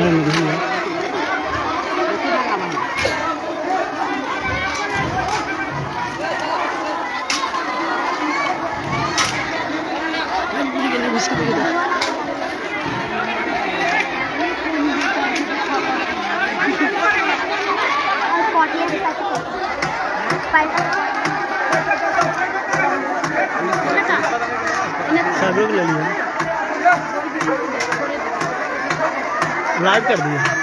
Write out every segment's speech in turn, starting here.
नहीं है। सब लोग ले लिया, लाइव कर दिया।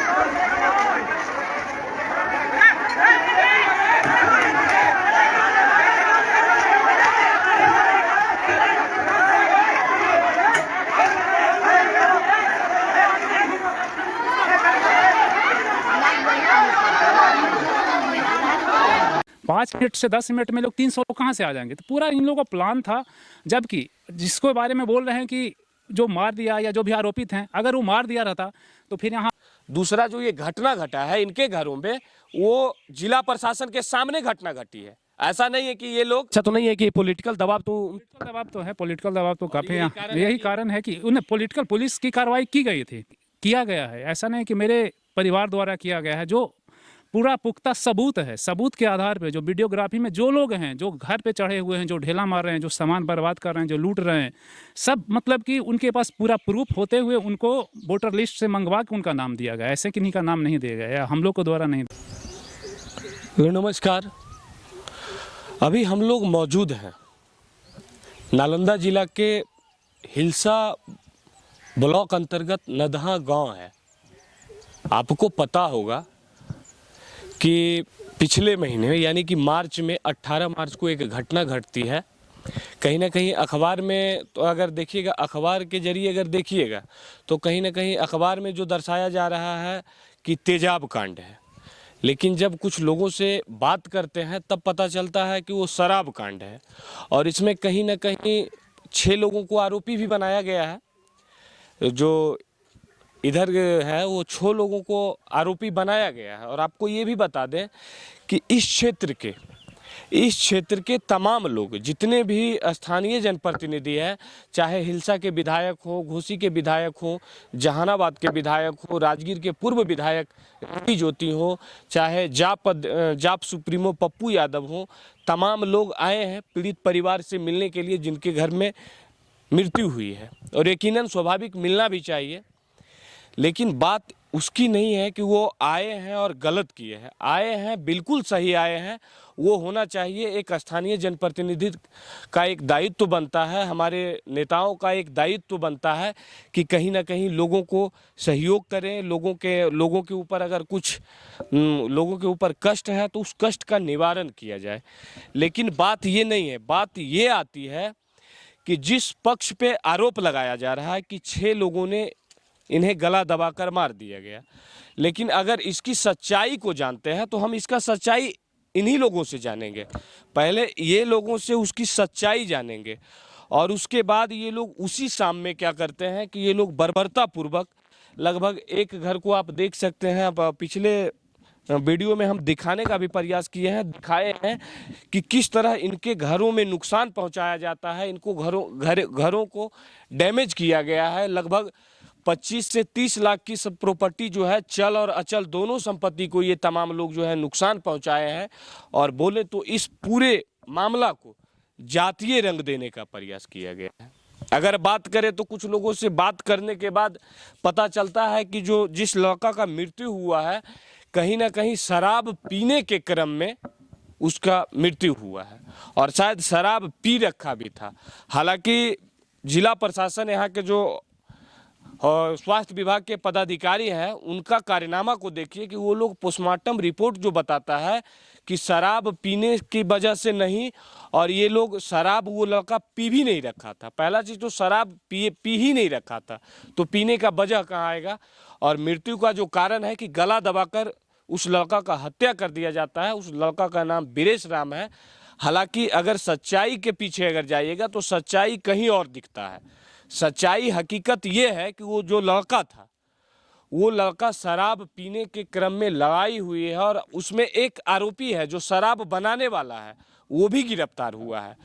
5 मिनट से 10 मिनट में लोग 300 लोग कहाँ से आ जाएंगे। तो पूरा इन लोगों का प्लान था। जबकि जिसको बारे में बोल रहे हैं कि जो मार दिया या जो भी आरोपित हैं, अगर वो मार दिया रहता तो फिर यहाँ दूसरा जो ये घटना घटा है इनके घरों में, वो जिला प्रशासन के सामने घटना घटी है। ऐसा नहीं है कि ये लोग, अच्छा तो नहीं है कि पॉलिटिकल दबाव तो है, पॉलिटिकल दबाव तो काफी यही कारण है कि उन्हें पॉलिटिकल पुलिस की कार्रवाई की गई थी, किया गया है। ऐसा नहीं कि मेरे परिवार द्वारा किया गया है। जो पूरा पुख्ता सबूत है, सबूत के आधार पे जो वीडियोग्राफी में जो लोग हैं, जो घर पे चढ़े हुए हैं, जो ढेला मार रहे हैं, जो सामान बर्बाद कर रहे हैं, जो लूट रहे हैं, सब मतलब कि उनके पास पूरा प्रूफ होते हुए उनको वोटर लिस्ट से मंगवा के उनका नाम दिया गया। ऐसे किन्हीं का नाम नहीं दिया गया, हम लोग को द्वारा नहीं। नमस्कार, अभी हम लोग मौजूद हैं नालंदा जिला के हिलसा ब्लॉक अंतर्गत नदहा गांव है। आपको पता होगा कि पिछले महीने यानी कि मार्च में 18 मार्च को एक घटना घटती है। कहीं ना कहीं अखबार में, तो अगर देखिएगा, अखबार के जरिए अगर देखिएगा तो कहीं ना कहीं अखबार में जो दर्शाया जा रहा है कि तेजाब कांड है, लेकिन जब कुछ लोगों से बात करते हैं तब पता चलता है कि वो शराब कांड है। और इसमें कहीं ना कहीं 6 लोगों को आरोपी भी बनाया गया है। जो इधर है वो 6 लोगों को आरोपी बनाया गया है। और आपको ये भी बता दें कि इस क्षेत्र के तमाम लोग, जितने भी स्थानीय जनप्रतिनिधि हैं, चाहे हिलसा के विधायक हो, घोसी के विधायक हो, जहानाबाद के विधायक हो, राजगीर के पूर्व विधायक टी ज्योति हो, चाहे जाप सुप्रीमो पप्पू यादव हो, तमाम लोग आए हैं पीड़ित परिवार से मिलने के लिए जिनके घर में मृत्यु हुई है। और यकीनन स्वाभाविक मिलना भी चाहिए, लेकिन बात उसकी नहीं है कि वो आए हैं और गलत किए हैं। आए हैं, बिल्कुल सही आए हैं, वो होना चाहिए। एक स्थानीय जनप्रतिनिधि का एक दायित्व बनता है, हमारे नेताओं का एक दायित्व बनता है कि कहीं ना कहीं लोगों को सहयोग करें। लोगों के ऊपर अगर कुछ लोगों के ऊपर कष्ट है तो उस कष्ट का निवारण किया जाए। लेकिन बात ये नहीं है, बात ये आती है कि जिस पक्ष पे आरोप लगाया जा रहा है कि 6 लोगों ने इन्हें गला दबाकर मार दिया गया, लेकिन अगर इसकी सच्चाई को जानते हैं तो हम इसका सच्चाई इन्हीं लोगों से जानेंगे। पहले ये लोगों से उसकी सच्चाई जानेंगे और उसके बाद ये लोग उसी शाम में क्या करते हैं कि ये लोग बर्बरतापूर्वक, लगभग एक घर को आप देख सकते हैं, पिछले वीडियो में हम दिखाने का भी प्रयास किए हैं, दिखाए हैं कि किस तरह इनके घरों में नुकसान पहुंचाया जाता है। इनको घरों को डैमेज किया गया है। लगभग 25 से 30 लाख की सब प्रॉपर्टी जो है, चल और अचल दोनों संपत्ति को ये तमाम लोग जो है नुकसान पहुंचाए हैं। और बोले तो इस पूरे मामला को जातीय रंग देने का प्रयास किया गया है। अगर बात करें तो कुछ लोगों से बात करने के बाद पता चलता है कि जिस लड़का का मृत्यु हुआ है, कहीं ना कहीं शराब पीने के क्रम में उसका मृत्यु हुआ है और शायद शराब पी रखा भी था। हालांकि जिला प्रशासन, यहाँ के जो और स्वास्थ्य विभाग के पदाधिकारी हैं, उनका कारनामा को देखिए कि वो लोग पोस्टमार्टम रिपोर्ट जो बताता है कि शराब पीने की वजह से नहीं, और ये लोग शराब, वो लड़का पी भी नहीं रखा था। पहला चीज़ तो शराब पी ही नहीं रखा था, तो पीने का वजह कहाँ आएगा। और मृत्यु का जो कारण है कि गला दबाकर उस लड़का का हत्या कर दिया जाता है। उस लड़का का नाम बीरेश राम है। हालांकि अगर सच्चाई के पीछे अगर जाइएगा तो सच्चाई कहीं और दिखता है। सच्चाई, हकीकत ये है कि वो जो लड़का था, वो लड़का शराब पीने के क्रम में लड़ाई हुई है और उसमें एक आरोपी है जो शराब बनाने वाला है, वो भी गिरफ्तार हुआ है।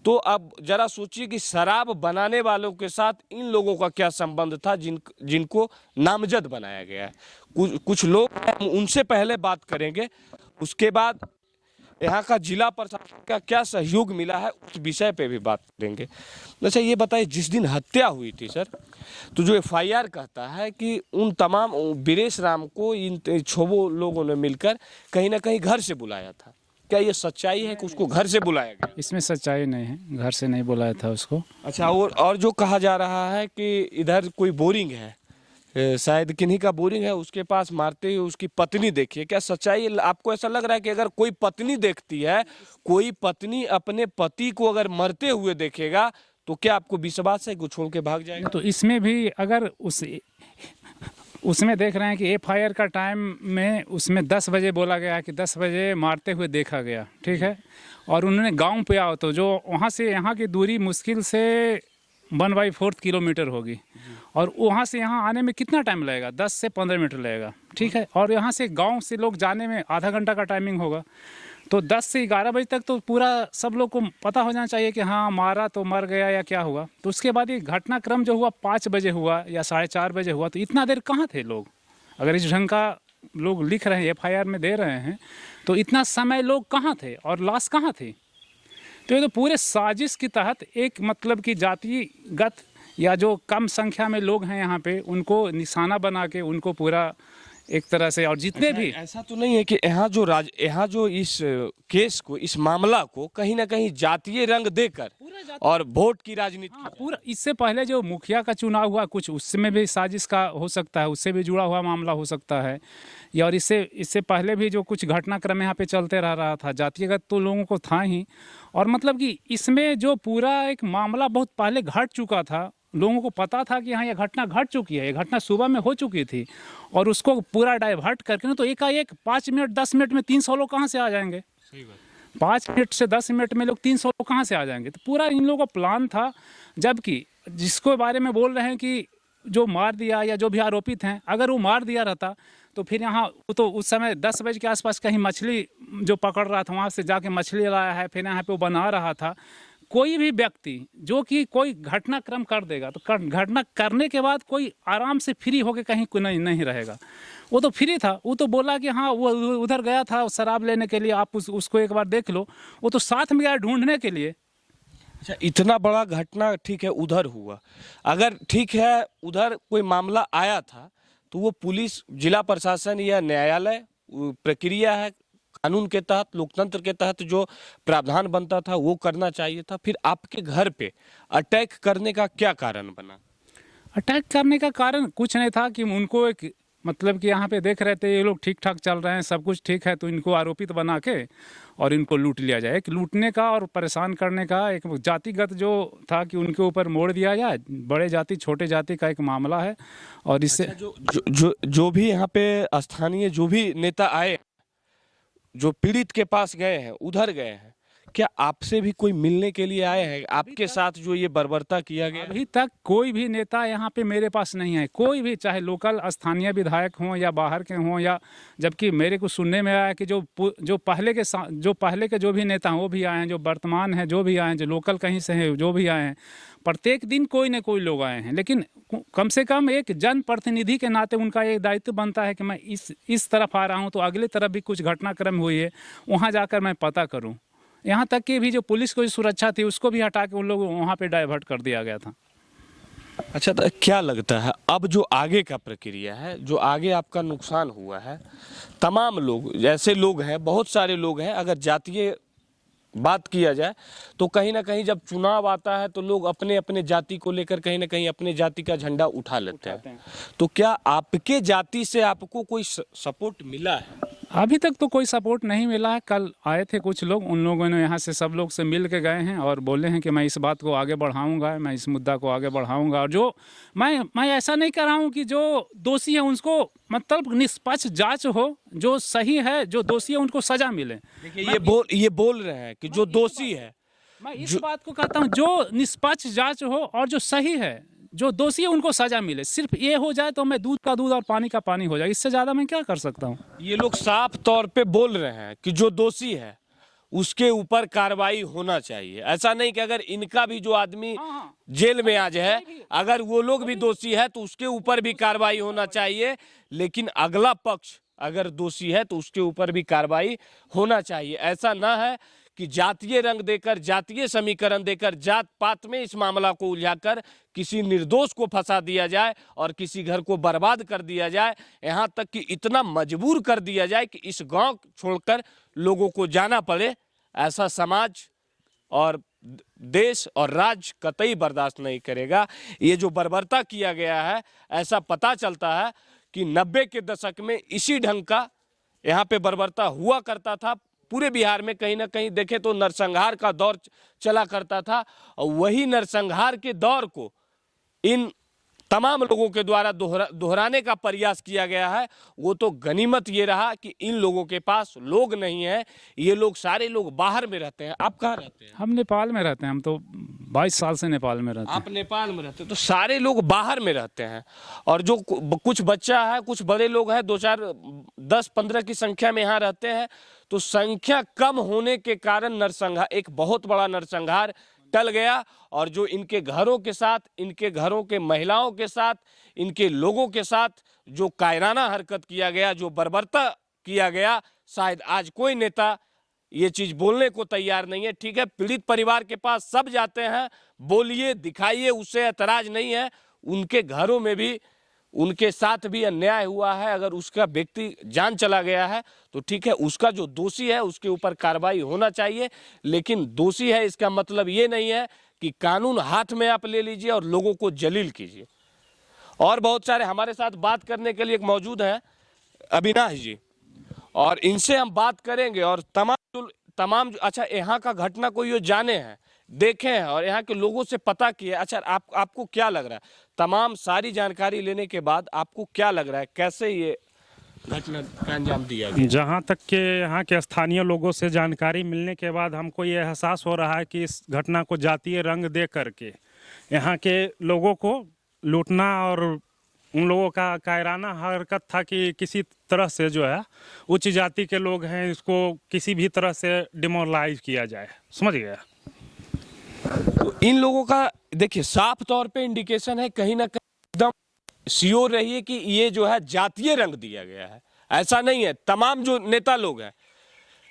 तो अब जरा सोचिए कि शराब बनाने वालों के साथ इन लोगों का क्या संबंध था जिनको नामजद बनाया गया है। कुछ लोग हैं, उनसे पहले बात करेंगे, उसके बाद यहाँ का जिला प्रशासन का क्या सहयोग मिला है उस विषय पे भी बात करेंगे। अच्छा ये बताइए, जिस दिन हत्या हुई थी सर, तो जो एफआईआर कहता है कि उन तमाम बीरेश राम को इन 6 लोगों ने मिलकर कहीं ना कहीं घर से बुलाया था, क्या ये सच्चाई है कि उसको घर से बुलाया गया? इसमें सच्चाई नहीं है, घर से नहीं बुलाया था उसको। अच्छा, और जो कहा जा रहा है कि इधर कोई बोरिंग है, शायद किन्हीं का बोरिंग है, उसके पास मारते हुए उसकी पत्नी देखी है, क्या सच्चाई है? आपको ऐसा लग रहा है कि अगर कोई पत्नी देखती है, कोई पत्नी अपने पति को अगर मरते हुए देखेगा तो क्या आपको विश्वास है कि छोड़ के भाग जाएगा? तो इसमें भी अगर उसमें देख रहे हैं कि एफआईआर का टाइम में उसमें 10 बजे बोला गया कि 10 बजे मारते हुए देखा गया, ठीक है, और उन्होंने गांव पे आओ तो जो वहाँ से यहाँ की दूरी मुश्किल से 1/4 किलोमीटर होगी, और वहाँ से यहाँ आने में कितना टाइम लगेगा? 10 से 15 मिनट लगेगा, ठीक है, और यहाँ से गांव से लोग जाने में आधा घंटा का टाइमिंग होगा। तो 10 से 11 बजे तक तो पूरा सब लोग को पता हो जाना चाहिए कि हाँ मारा तो मर गया या क्या हुआ। तो उसके बाद ये घटनाक्रम जो हुआ 5 बजे हुआ या 4:30 बजे हुआ, तो इतना देर कहाँ थे लोग? अगर इस ढंग का लोग लिख रहे हैं, एफआईआर में दे रहे हैं, तो इतना समय लोग कहाँ थे और लाश कहाँ थी? तो ये तो पूरे साजिश के तहत एक मतलब कि जातिगत या जो कम संख्या में लोग हैं यहाँ पे, उनको निशाना बना के उनको पूरा एक तरह से, और जितने भी ऐसा तो नहीं है कि यहाँ जो इस केस को, इस मामला को कहीं ना कहीं जातीय रंग देकर और वोट की राजनीति? हाँ, पूरा। इससे पहले जो मुखिया का चुनाव हुआ, कुछ उसमें भी साजिश का हो सकता है, उससे भी जुड़ा हुआ मामला हो सकता है, या और इससे पहले भी जो कुछ घटनाक्रम यहाँ पे चलते रहा था, जातीयगत तो लोगों को था ही। और मतलब कि इसमें जो पूरा एक मामला बहुत पहले घट चुका था, लोगों को पता था कि हाँ ये घटना घट चुकी है, ये घटना सुबह में हो चुकी थी, और उसको पूरा डाइवर्ट करके ना, तो एकाएक 5 मिनट 10 मिनट में 300 लोग कहाँ से आ जाएंगे? सही बात। 5 मिनट से 10 मिनट में लोग 300 लोग कहाँ से आ जाएंगे? तो पूरा इन लोगों का प्लान था। जबकि जिसको बारे में बोल रहे हैं कि जो मार दिया या जो भी आरोपित हैं, अगर वो मार दिया रहता तो फिर यहाँ तो उस समय 10 बजे के आसपास कहीं मछली जो पकड़ रहा था, वहाँ से जाके मछली लाया है, फिर यहाँ पे वो बना रहा था। कोई भी व्यक्ति जो कि कोई घटनाक्रम कर देगा, तो घटना करने के बाद कोई आराम से फ्री होके कहीं नहीं रहेगा। वो तो फ्री था, वो तो बोला कि हाँ वो उधर गया था शराब लेने के लिए, आप उसको एक बार देख लो। वो तो साथ में गया ढूंढने के लिए। अच्छा, इतना बड़ा घटना ठीक है उधर हुआ, अगर ठीक है उधर कोई मामला आया था तो वो पुलिस, जिला प्रशासन या न्यायालय प्रक्रिया है, कानून के तहत, लोकतंत्र के तहत जो प्रावधान बनता था वो करना चाहिए था। फिर आपके घर पे अटैक करने का क्या कारण बना? अटैक करने का कारण कुछ नहीं था कि उनको एक मतलब कि यहाँ पे देख रहे थे ये लोग ठीक ठाक चल रहे हैं, सब कुछ ठीक है, तो इनको आरोपित बना के और इनको लूट लिया जाए। एक लूटने का और परेशान करने का एक जातिगत जो था कि उनके ऊपर मोड़ दिया जाए। बड़े जाति छोटे जाति का एक मामला है। और इससे अच्छा, जो भी यहाँ पे स्थानीय जो भी नेता आए, जो पीड़ित के पास गए हैं, उधर गए हैं, क्या आपसे भी कोई मिलने के लिए आए हैं? आपके साथ जो ये बर्बरता किया गया? अभी तक कोई भी नेता यहाँ पे मेरे पास नहीं है, कोई भी, चाहे लोकल स्थानीय विधायक हों या बाहर के हों, या जबकि मेरे को सुनने में आया कि जो पहले के जो भी नेता हैं वो भी आए हैं, जो वर्तमान हैं जो भी आए हैं, जो लोकल कहीं से हैं जो भी आए हैं, प्रत्येक दिन कोई न कोई लोग आए हैं। लेकिन कम से कम एक जनप्रतिनिधि के नाते उनका ये दायित्व बनता है कि मैं इस तरफ आ रहा हूँ तो अगले तरफ भी कुछ घटनाक्रम हुई है, वहाँ जाकर मैं पता करूँ। यहाँ तक कि भी जो पुलिस को सुरक्षा थी उसको भी हटा के उन लोग वहाँ पे डाइवर्ट कर दिया गया था। अच्छा, तो क्या लगता है अब जो आगे का प्रक्रिया है, जो आगे आपका नुकसान हुआ है, तमाम लोग ऐसे लोग हैं, बहुत सारे लोग हैं, अगर जातीय बात किया जाए तो कहीं ना कहीं जब चुनाव आता है तो लोग अपने अपने जाति को लेकर कहीं ना कहीं अपने जाति का झंडा उठा लेते हैं। तो क्या आपके जाति से आपको कोई सपोर्ट मिला है? अभी तक तो कोई सपोर्ट नहीं मिला है। कल आए थे कुछ लोग, उन लोगों ने यहाँ से सब लोग से मिल के गए हैं और बोले हैं कि मैं इस बात को आगे बढ़ाऊंगा, मैं इस मुद्दा को आगे बढ़ाऊंगा। और जो मैं ऐसा नहीं कर रहा हूँ कि जो दोषी है उसको मतलब निष्पक्ष जांच हो, जो सही है, जो दोषी है उनको सजा मिले। देखिए ये बोल रहे हैं कि जो दोषी है, मैं इस बात को कहता हूँ जो निष्पक्ष जांच हो और जो सही है, जो दोषी है उनको सजा मिले। सिर्फ ये हो जाए तो मैं दूध का दूध और पानी का पानी हो जाए, इससे ज्यादा मैं क्या कर सकता हूँ? ये लोग साफ तौर पे बोल रहे हैं कि जो दोषी है उसके ऊपर कार्रवाई होना चाहिए। ऐसा नहीं कि अगर इनका भी जो आदमी जेल में आज है, अगर वो लोग भी दोषी है तो उसके ऊपर भी कार्रवाई होना चाहिए, लेकिन अगला पक्ष अगर दोषी है तो उसके ऊपर भी कार्रवाई होना चाहिए। ऐसा ना है कि जातीय रंग देकर, जातीय समीकरण देकर, जात पात में इस मामला को उलझाकर किसी निर्दोष को फंसा दिया जाए और किसी घर को बर्बाद कर दिया जाए, यहाँ तक कि इतना मजबूर कर दिया जाए कि इस गांव छोड़कर लोगों को जाना पड़े। ऐसा समाज और देश और राज्य कतई बर्दाश्त नहीं करेगा। ये जो बर्बरता किया गया है, ऐसा पता चलता है कि 90 के दशक में इसी ढंग का यहाँ पे बर्बरता हुआ करता था। पूरे बिहार में कहीं ना कहीं देखें तो नरसंहार का दौर चला करता था, और वही नरसंहार के दौर को इन तमाम लोगों के द्वारा दोहराने का प्रयास किया गया है। वो तो गनीमत ये रहा कि इन लोगों के पास लोग नहीं है। ये लोग सारे लोग बाहर में रहते हैं। आप कहाँ रहते हैं? हम नेपाल में रहते हैं। हम तो 22 साल से नेपाल में रहते हैं। आप नेपाल में रहते हैं, तो सारे लोग बाहर में रहते हैं। और जो कुछ बच्चा है, कुछ बड़े लोग हैं, 2-4 10-15 की संख्या में यहाँ रहते हैं। तो संख्या कम होने के कारण नरसंहार, एक बहुत बड़ा नरसंहार टल गया। और जो इनके घरों के साथ, इनके घरों के महिलाओं के साथ, इनके लोगों के साथ जो कायराना हरकत किया गया, जो बर्बरता किया गया, शायद आज कोई नेता ये चीज बोलने को तैयार नहीं है। ठीक है, पीड़ित परिवार के पास सब जाते हैं, बोलिए, दिखाइए, उससे ऐतराज नहीं है। उनके घरों में भी, उनके साथ भी अन्याय हुआ है। अगर उसका व्यक्ति जान चला गया है तो ठीक है, उसका जो दोषी है उसके ऊपर कार्रवाई होना चाहिए। लेकिन दोषी है इसका मतलब ये नहीं है कि कानून हाथ में आप ले लीजिए और लोगों को जलील कीजिए। और बहुत सारे हमारे साथ बात करने के लिए एक मौजूद हैं अविनाश जी, और इनसे हम बात करेंगे। और तमाम अच्छा, यहाँ का घटना को ये जाने हैं, देखे हैं और यहाँ के लोगों से पता किए। अच्छा, आपको क्या लग रहा है, तमाम सारी जानकारी लेने के बाद आपको क्या लग रहा है, कैसे ये घटना का अंजाम दिया गया? जहाँ तक के यहाँ के स्थानीय लोगों से जानकारी मिलने के बाद हमको ये एहसास हो रहा है कि इस घटना को जातीय रंग दे करके यहाँ के लोगों को लूटना, और उन लोगों का कायराना हरकत था कि किसी तरह से जो है उच्च जाति के लोग हैं, इसको किसी भी तरह से डिमोरलाइज किया जाए। समझ गया? तो इन लोगों का देखिए साफ तौर पे इंडिकेशन है, कहीं ना कहीं एकदम श्योर रहिए कि ये जो है जातीय रंग दिया गया है। ऐसा नहीं है, तमाम जो नेता लोग हैं,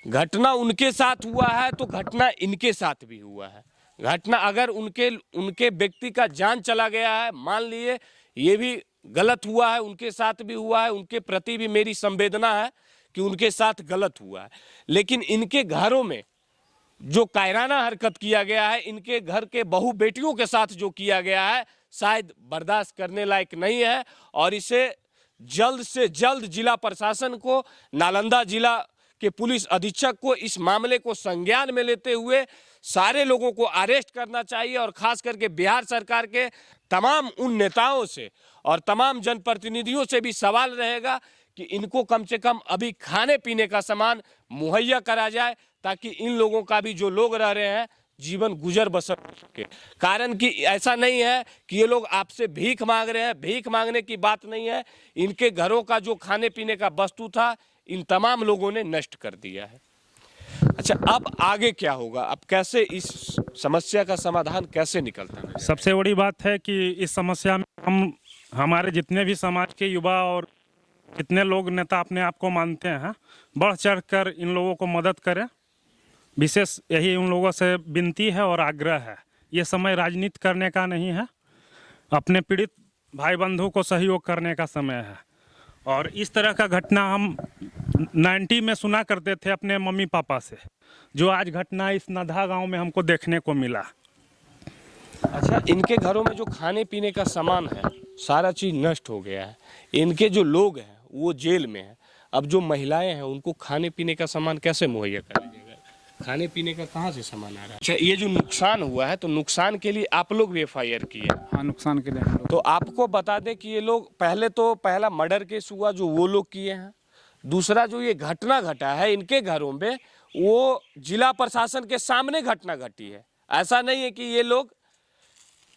घटना उनके साथ हुआ है तो घटना इनके साथ भी हुआ है। घटना अगर उनके व्यक्ति का जान चला गया है, मान लिए ये भी गलत हुआ है, उनके साथ भी हुआ है, उनके प्रति भी मेरी संवेदना है कि उनके साथ गलत हुआ है। लेकिन इनके घरों में जो कायराना हरकत किया गया है, इनके घर के बहू बेटियों के साथ जो किया गया है, शायद बर्दाश्त करने लायक नहीं है। और इसे जल्द से जल्द जिला प्रशासन को, नालंदा जिला के पुलिस अधीक्षक को इस मामले को संज्ञान में लेते हुए सारे लोगों को अरेस्ट करना चाहिए। और खास करके बिहार सरकार के तमाम उन नेताओं से और तमाम जनप्रतिनिधियों से भी सवाल रहेगा कि इनको कम से कम अभी खाने पीने का सामान मुहैया करा जाए, ताकि इन लोगों का भी, जो लोग रह रहे हैं, जीवन गुजर बसर हो सके। कारण कि ऐसा नहीं है कि ये लोग आपसे भीख मांग रहे हैं, भीख मांगने की बात नहीं है। इनके घरों का जो खाने पीने का वस्तु था, इन तमाम लोगों ने नष्ट कर दिया है। अच्छा, अब आगे क्या होगा? अब कैसे इस समस्या का समाधान कैसे निकलता है? सबसे बड़ी बात है कि इस समस्या में हमारे जितने भी समाज के युवा और जितने लोग नेता अपने आप को मानते हैं, बढ़ चढ़ कर इन लोगों को मदद करें। विशेष यही उन लोगों से विनती है और आग्रह है। ये समय राजनीति करने का नहीं है, अपने पीड़ित भाई बंधु को सहयोग करने का समय है। और इस तरह का घटना हम 90 में सुना करते थे अपने मम्मी पापा से, जो आज घटना इस नधा गांव में हमको देखने को मिला। अच्छा, इनके घरों में जो खाने पीने का सामान है, सारा चीज़ नष्ट हो गया है। इनके जो लोग हैं वो जेल में हैं। अब जो महिलाएं हैं उनको खाने पीने का सामान कैसे मुहैया कर दीजिएगा? खाने पीने का कहाँ से सामान आ रहा है? अच्छा, ये जो नुकसान हुआ है, तो नुकसान के लिए आप लोग भी FIR किए? हाँ, नुकसान के लिए हम लोग। तो आपको बता दें कि ये लोग पहला मर्डर केस हुआ जो वो लोग किए हैं। दूसरा जो ये घटना घटा है इनके घरों में, वो जिला प्रशासन के सामने घटना घटी है। ऐसा नहीं है कि ये लोग,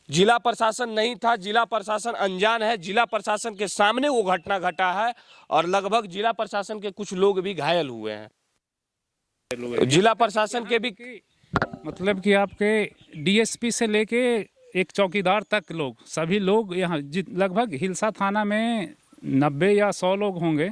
जिला प्रशासन नहीं था, जिला प्रशासन अनजान है, जिला प्रशासन के सामने वो घटना घटा है। और लगभग जिला प्रशासन के कुछ लोग भी घायल हुए हैं। जिला प्रशासन के भी मतलब कि आपके डीएसपी से लेके एक चौकीदार तक लोग, सभी लोग यहाँ लगभग हिलसा थाना में 90 या 100 लोग होंगे,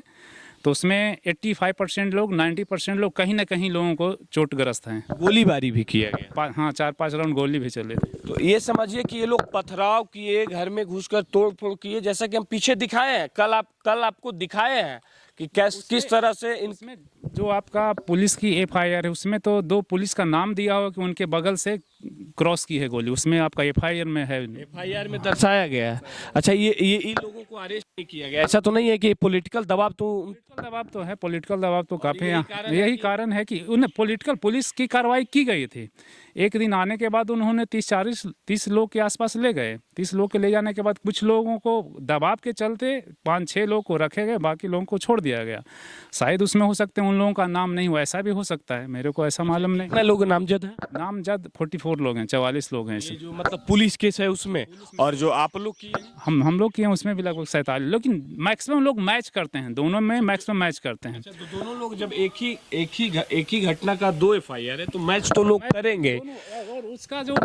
तो उसमें 85% लोग, 90% लोग कहीं ना कहीं लोगों को चोटग्रस्त हैं। गोलीबारी भी किया गया। हाँ, 4-5 राउंड गोली भी चले थे। तो ये समझिए कि ये लोग पथराव किए, घर में घुसकर तोड़-फोड़ किए, जैसा कि हम पीछे दिखाए हैं, कल आपको दिखाए हैं कि किस तरह से इसमें जो आपका पुलिस की एफआईआर है उसमें तो 2 पुलिस का नाम दिया हो कि उनके बगल से क्रॉस की है गोली, उसमें आपका एफआईआर में है। एफआईआर में दर्शाया गया है। अच्छा, ये इन लोगों को अरेस्ट नहीं किया गया, ऐसा तो नहीं है कि पॉलिटिकल दबाव तो है, पॉलिटिकल दबाव तो काफ़ी है। यही कारण है कि उन्हें पॉलिटिकल पुलिस की कार्रवाई की गई थी। एक दिन आने के बाद उन्होंने 30 लोग के आसपास ले गए। 30 लोग के ले जाने के बाद कुछ लोगों को दबाव के चलते 5-6 लोग को रखे गए, बाकी लोगों को छोड़ दिया गया। शायद उसमें हो सकते हैं उन लोगों का नाम नहीं हुआ, ऐसा भी हो सकता है, मेरे को ऐसा मालूम नहीं। कितने लोग नामजद हैं? नामजद 44 लोग हैं, 44 लोग हैं। जो मतलब पुलिस केस है उसमें, और जो आप लोग की हम लोग किए हैं उसमें भी लगभग 47, लेकिन मैक्सिमम लोग मैच करते हैं, दोनों में मैक्सिमम मैच करते हैं। तो दोनों लोग जब एक ही घटना का 2 एफआईआर है तो मैच तो लोग करेंगे। और उसका जो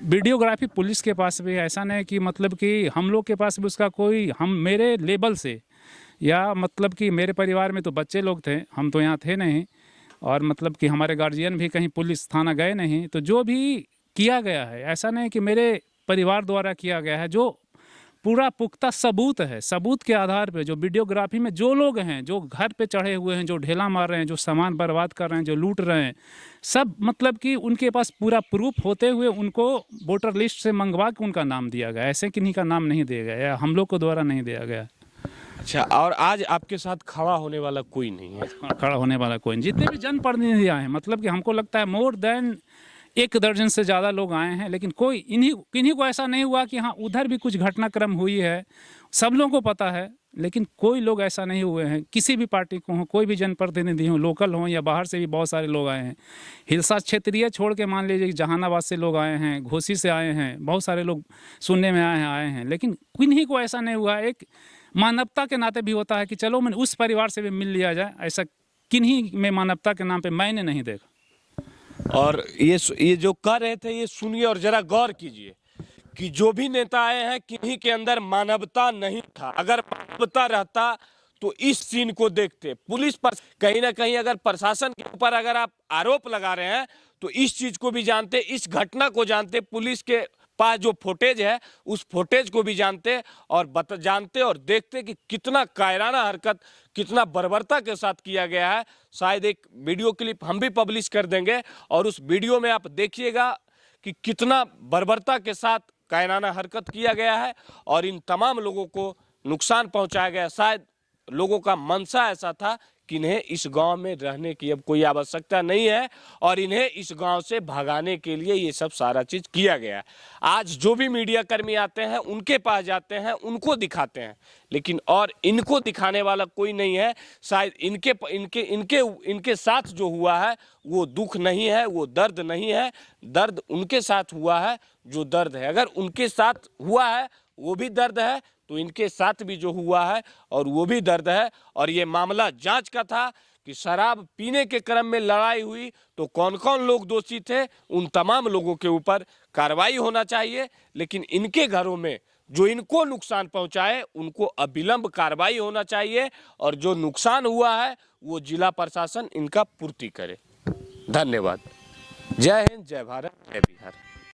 वीडियोग्राफी पुलिस के पास भी है, ऐसा नहीं कि मतलब कि हम लोग के पास भी उसका कोई, हम मेरे लेवल से या मतलब कि मेरे परिवार में तो बच्चे लोग थे, हम तो यहाँ थे नहीं, और मतलब कि हमारे गार्जियन भी कहीं पुलिस थाना गए नहीं, तो जो भी किया गया है ऐसा नहीं कि मेरे परिवार द्वारा किया गया है, जो पूरा पुख्ता सबूत है, सबूत के आधार पे जो वीडियोग्राफी में जो लोग हैं, जो घर पे चढ़े हुए हैं, जो ढेला मार रहे हैं, जो सामान बर्बाद कर रहे हैं, जो लूट रहे हैं, सब मतलब कि उनके पास पूरा प्रूफ होते हुए उनको वोटर लिस्ट से मंगवा के उनका नाम दिया गया। ऐसे किन्हीं का नाम नहीं दिया गया, या हम लोग को द्वारा नहीं दिया गया। अच्छा, और आज आपके साथ खड़ा होने वाला कोई नहीं है? खड़ा होने वाला कोई नहीं। जितने भी जनप्रतिनिधि आए हैं, मतलब कि हमको लगता है मोर देन 1 दर्जन से ज़्यादा लोग आए हैं, लेकिन कोई किन्हीं को ऐसा नहीं हुआ कि हाँ उधर भी कुछ घटनाक्रम हुई है। सब लोगों को पता है, लेकिन कोई लोग ऐसा नहीं हुए हैं, किसी भी पार्टी को हो, कोई भी जनप्रतिनिधि हो, लोकल हो या बाहर से भी बहुत सारे लोग आए हैं। हिलसा क्षेत्रीय छोड़ के मान लीजिए जहानाबाद से लोग आए हैं, घोसी से आए हैं, बहुत सारे लोग सुनने में आए हैं, लेकिन किन्हीं को ऐसा नहीं हुआ। एक मानवता के नाते भी होता है कि चलो मैं उस परिवार से भी मिल लिया जाए, ऐसा किन्हीं में मानवता के नाम पे मैंने नहीं देखा। और ये जो कर रहे थे, ये सुनिए और जरा गौर कीजिए कि जो भी नेता आए हैं, किन्हीं के अंदर मानवता नहीं था। अगर मानवता रहता तो इस सीन को देखते। पुलिस पर कहीं ना कहीं अगर प्रशासन के ऊपर अगर आप आरोप लगा रहे हैं तो इस चीज को भी जानते, इस घटना को जानते, पुलिस के पास जो फुटेज है उस फुटेज को भी जानते और जानते और देखते कि कितना कायराना हरकत, कितना बर्बरता के साथ किया गया है। शायद एक वीडियो क्लिप हम भी पब्लिश कर देंगे और उस वीडियो में आप देखिएगा कि कितना बर्बरता के साथ कायराना हरकत किया गया है और इन तमाम लोगों को नुकसान पहुंचाया गया। शायद लोगों का मनसा ऐसा था कि इन्हें इस गांव में रहने की अब कोई आवश्यकता नहीं है और इन्हें इस गांव से भगाने के लिए ये सब सारा चीज किया गया है। आज जो भी मीडिया कर्मी आते हैं उनके पास जाते हैं, उनको दिखाते हैं, लेकिन और इनको दिखाने वाला कोई नहीं है। शायद इनके साथ जो हुआ है वो दुख नहीं है, वो दर्द नहीं है। दर्द उनके साथ हुआ है जो दर्द है। अगर उनके साथ हुआ है वो भी दर्द है तो इनके साथ भी जो हुआ है और वो भी दर्द है। और ये मामला जांच का था कि शराब पीने के क्रम में लड़ाई हुई तो कौन कौन लोग दोषी थे, उन तमाम लोगों के ऊपर कार्रवाई होना चाहिए। लेकिन इनके घरों में जो इनको नुकसान पहुंचाए उनको अविलंब कार्रवाई होना चाहिए और जो नुकसान हुआ है वो जिला प्रशासन इनका पूर्ति करे। धन्यवाद। जय हिंद, जय भारत, जय बिहार।